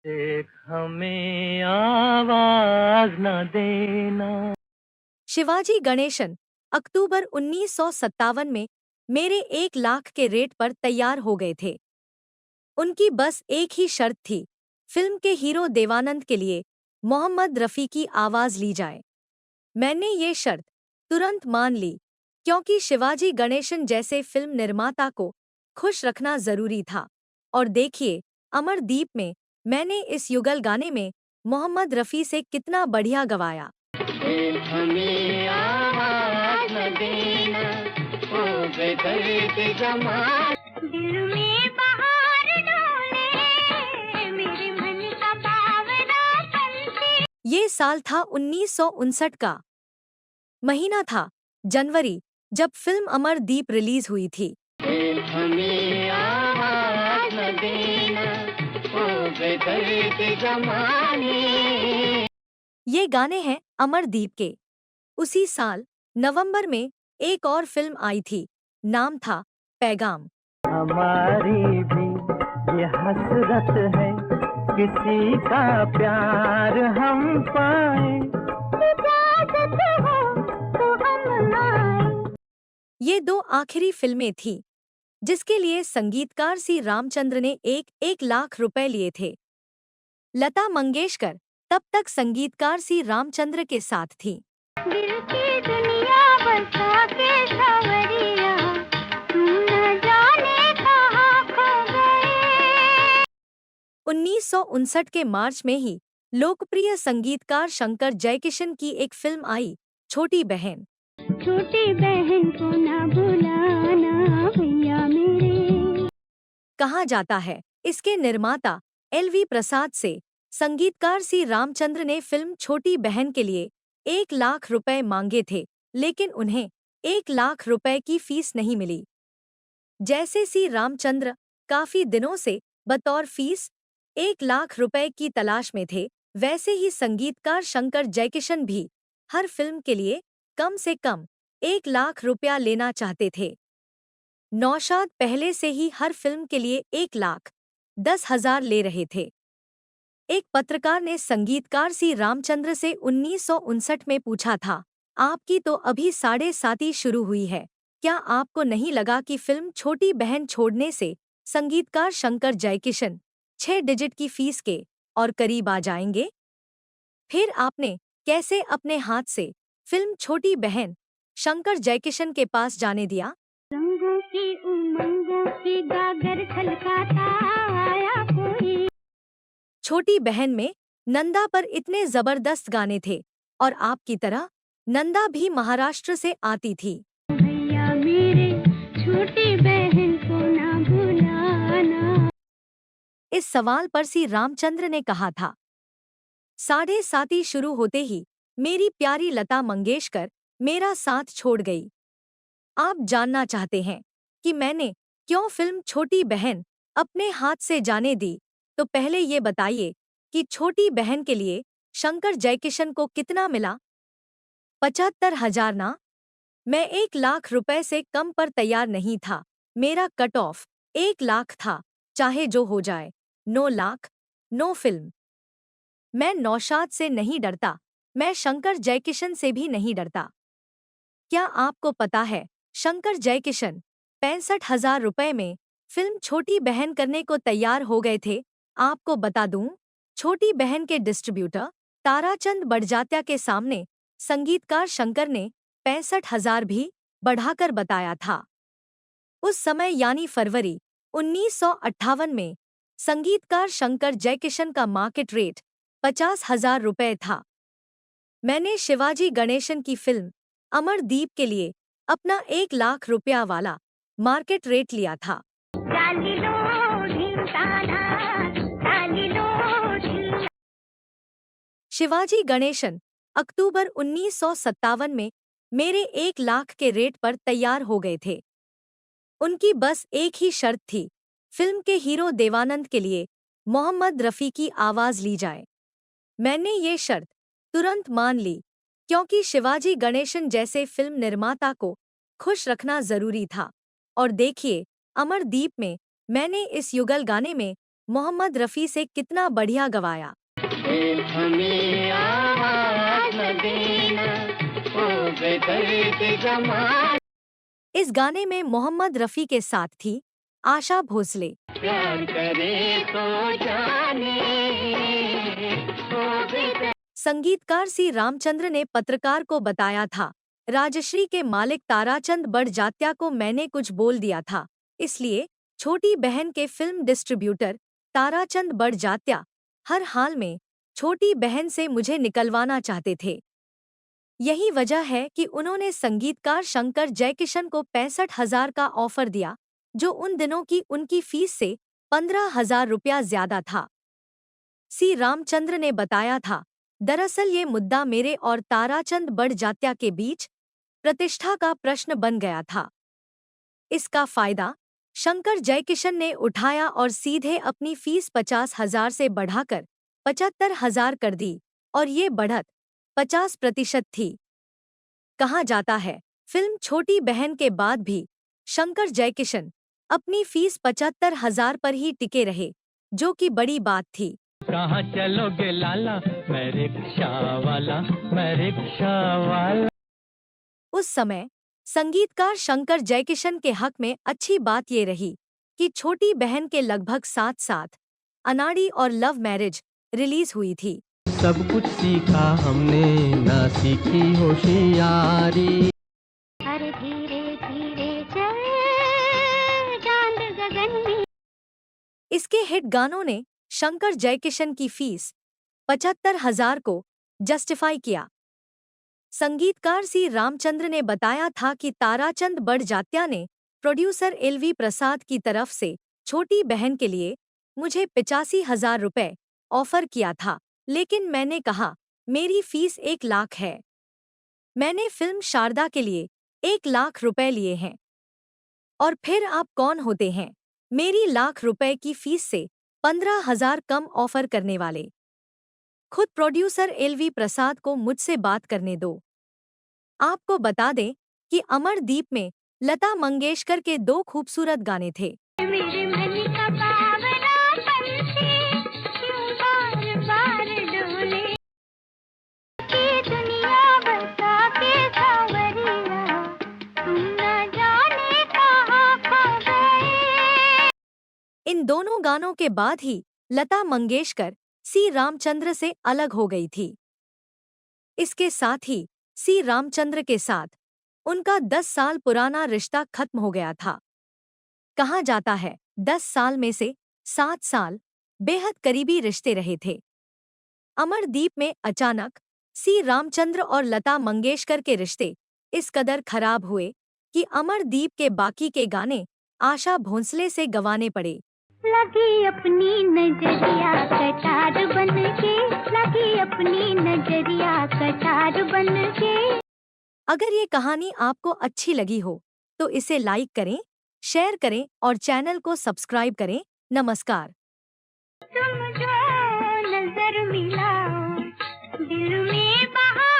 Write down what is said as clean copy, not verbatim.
देख हमें आवाज न देना। शिवाजी गणेशन अक्टूबर 1957 में मेरे 1 लाख के रेट पर तैयार हो गए थे। उनकी बस एक ही शर्त थी, फिल्म के हीरो देवानंद के लिए मोहम्मद रफ़ी की आवाज़ ली जाए। मैंने ये शर्त तुरंत मान ली, क्योंकि शिवाजी गणेशन जैसे फिल्म निर्माता को खुश रखना ज़रूरी था। और देखिए, अमरदीप में मैंने इस युगल गाने में मोहम्मद रफ़ी से कितना बढ़िया गवाया। देख हमें आवाज न देना, ओ बेदर्द जमाना। दिल में बहार डोले, मेरे मन का बावरा पलटे। ये साल था 1959 का। महीना था जनवरी, जब फिल्म अमरदीप रिलीज हुई थी। देख हमें आवाज न देना, ओ बेदर्द जमाने। ये गाने हैं अमरदीप के। उसी साल नवंबर में एक और फिल्म आई थी, नाम था पैगाम। हमारी भी ये हसरत है, किसी का प्यार हम पाए। इजाज़त हो तो हम आए। ये दो आखिरी फिल्में थीं, जिसके लिए संगीतकार सी रामचंद्र ने एक 1 लाख रुपए लिए थे। लता मंगेशकर तब तक संगीतकार सी रामचंद्र के साथ थीं। दिल की दुनिया बसा के सावरिया, तू न जाने कहाँ खो गए। 1959 के मार्च में ही लोकप्रिय संगीतकार शंकर जयकिशन की एक फिल्म आई, छोटी बहन। छोटी बहन को ना भुलाना भैया मेरे। कहा जाता है इसके निर्माता LV प्रसाद से संगीतकार सी रामचंद्र ने फिल्म छोटी बहन के लिए 1 लाख रुपए मांगे थे, लेकिन उन्हें 1 लाख रुपए की फीस नहीं मिली। जैसे सी रामचंद्र काफी दिनों से बतौर फीस 1 लाख रुपए की तलाश में थे, वैसे ही संगीतकार शंकर जयकिशन भी हर फिल्म के लिए कम से कम 1 लाख रुपया लेना चाहते थे। नौशाद पहले से ही हर फिल्म के लिए 1,10,000 ले रहे थे। एक पत्रकार ने संगीतकार सी रामचंद्र से 1959 में पूछा था, आपकी तो अभी 7.5 शुरू हुई है, क्या आपको नहीं लगा कि फिल्म छोटी बहन छोड़ने से संगीतकार शंकर जयकिशन 6 डिजिट की फीस के और करीब आ जाएंगे? फिर आपने कैसे अपने हाथ से फिल्म छोटी बहन शंकर जयकिशन के पास जाने दिया? रंगों की उमंगों की गागर छलकाता आया कोई। छोटी बहन में नंदा पर इतने जबरदस्त गाने थे, और आपकी तरह नंदा भी महाराष्ट्र से आती थी। भैया मेरे छोटी बहन को ना भुलाना। इस सवाल पर सी रामचंद्र ने कहा था। 7:30 शुरू होते ही मेरी प्यारी लता मंगेशकर मेरा साथ छोड़ गई। आप जानना चाहते हैं कि मैंने क्यों फिल्म छोटी बहन अपने हाथ से जाने दी, तो पहले ये बताइए कि छोटी बहन के लिए शंकर जयकिशन को कितना मिला? 75,000 ना? मैं 1 लाख रुपए से कम पर तैयार नहीं था। मेरा कट ऑफ 1 लाख था, चाहे जो हो जाए। 9 लाख, नो फिल्म। मैं नौशाद से नहीं डरता, मैं शंकर जयकिशन से भी नहीं डरता। क्या आपको पता है, शंकर जयकिशन 65,000 रुपए में फिल्म छोटी बहन करने को तैयार हो गए थे। आपको बता दूं, छोटी बहन के डिस्ट्रीब्यूटर ताराचंद बड़जात्या के सामने संगीतकार शंकर ने 65,000 भी बढ़ाकर बताया था। उस समय यानी फरवरी 1958 में संगीतकार शंकर जयकिशन का मार्केट रेट 50,000 रुपए था। मैंने शिवाजी गणेशन की फिल्म अमरदीप के लिए अपना 1 लाख रुपया वाला मार्केट रेट लिया था। शिवाजी गणेशन अक्टूबर 1957 में मेरे 1 लाख के रेट पर तैयार हो गए थे। उनकी बस एक ही शर्त थी, फिल्म के हीरो देवानंद के लिए मोहम्मद रफ़ी की आवाज़ ली जाए। मैंने ये शर्त तुरंत मान ली, क्योंकि शिवाजी गणेशन जैसे फिल्म निर्माता को खुश रखना ज़रूरी था। और देखिए, अमरदीप में मैंने इस युगल गाने में मोहम्मद रफ़ी से कितना बढ़िया गवाया। हमें आवाज़ न देना, ओ बेदर्द ज़माना। इस गाने में मोहम्मद रफ़ी के साथ थी आशा भोसले। प्यार करे तो जाने, ओ बेदर्द। संगीतकार सी रामचंद्र ने पत्रकार को बताया था, राजश्री के मालिक ताराचंद बड़जात्या को मैंने कुछ बोल दिया था, इसलिए छोटी बहन के फिल्म डिस्ट्रीब्यूटर ताराचंद बड़जात्या हर हाल में छोटी बहन से मुझे निकलवाना चाहते थे। यही वजह है कि उन्होंने संगीतकार शंकर जयकिशन को 65,000 का ऑफर दिया, जो उन दिनों की उनकी फीस से 15,000 रुपया ज्यादा था। सी रामचंद्र ने बताया था, दरअसल ये मुद्दा मेरे और ताराचंद बड़जात्या के बीच प्रतिष्ठा का प्रश्न बन गया था। इसका फायदा शंकर जयकिशन ने उठाया और सीधे अपनी फीस 50,000 से बढ़ाकर 75,000 कर दी, और ये बढ़त 50% थी। कहा जाता है, फिल्म छोटी बहन के बाद भी शंकर जयकिशन अपनी फीस 75,000 पर ही टिके रहे, जो कि बड़ी बात थी। कहाँ चलोगे लाला, मैं रिक्शा वाला, मैं रिक्शा वाला। उस समय संगीतकार शंकर जयकिशन के हक में अच्छी बात ये रही कि छोटी बहन के लगभग साथ-साथ अनाड़ी और लव मैरिज रिलीज हुई थी। सब कुछ सीखा हमने, ना सीखी होशियारी। हर धीरे धीरे चल चांद गगन में। इसके हिट गानों ने शंकर जयकिशन की फीस 75,000 को जस्टिफाई किया। संगीतकार सी रामचंद्र ने बताया था कि ताराचंद बड़जात्या ने प्रोड्यूसर एलवी प्रसाद की तरफ से छोटी बहन के लिए मुझे 85,000 रुपए ऑफर किया था, लेकिन मैंने कहा मेरी फीस 1 लाख है। मैंने फिल्म शारदा के लिए 1 लाख रुपए लिए हैं। और फिर आप कौन होते हैं मेरी लाख रुपए की फीस से 15,000 कम ऑफर करने वाले? खुद प्रोड्यूसर एलवी प्रसाद को मुझसे बात करने दो। आपको बता दें कि अमरदीप में लता मंगेशकर के 2 खूबसूरत गाने थे। मेरे मन का बावरा पंछी क्यों बार बार डोले, कि दुनिया बता के सावरिया तुम न जाने कहाँ खो गए। इन दोनों गानों के बाद ही लता मंगेशकर सी रामचंद्र से अलग हो गई थी। इसके साथ ही सी रामचंद्र के साथ उनका 10 साल पुराना रिश्ता खत्म हो गया था। कहा जाता है 10 साल में से 7 साल बेहद करीबी रिश्ते रहे थे। अमरदीप में अचानक सी रामचंद्र और लता मंगेशकर के रिश्ते इस कदर खराब हुए कि अमरदीप के बाकी के गाने आशा भोंसले से गवाने पड़े। लगी अपनी नजरिया कटार बन के, लगी अपनी नजरिया कटार बन के। अगर ये कहानी आपको अच्छी लगी हो तो इसे लाइक करें, शेयर करें और चैनल को सब्सक्राइब करें। नमस्कार। तुम जो नजर मिलाओ दिल में बहा